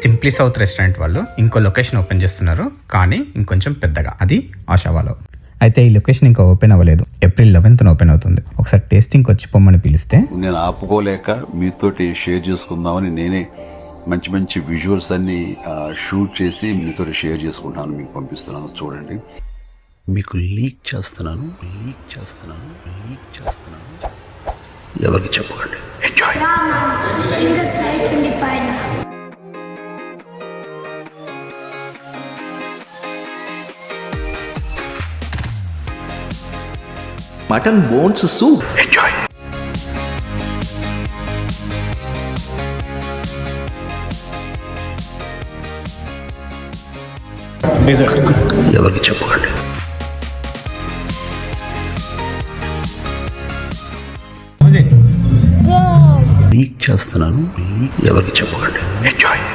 Simply south restaurant వాళ్ళు ఇంకో location open చేస్తున్నారు, కానీ ఇంకొంచెం పెద్దగా, అది ఆషావాలో. అయితే ఈ లొకేషన్ ఇంకా ఓపెన్ అవ్వలేదు, ఏప్రిల్ 11th ఓపెన్ అవుతుంది. ఒకసారి టేస్టింగ్ వచ్చి పొమ్మని పిలిస్తే నేను ఆపుకోలేక మీతోటి షేర్ చేసుకుందామని నేనే మంచి మంచి విజువల్స్ అన్ని షూట్ చేసి మీతో షేర్ చేసుకుంటాను, మీకు పంపిస్తున్నాను. చూడండి, మీకు లీక్ చేస్తున్నాను. ఎవరికి చెప్పకండి. Enjoy. Mutton bones soup. Enjoy. ఎవరికి చెప్పకండి. లీక్ చేస్తున్నాను, ఎవరికి చెప్పకండి. ఎంజాయ్.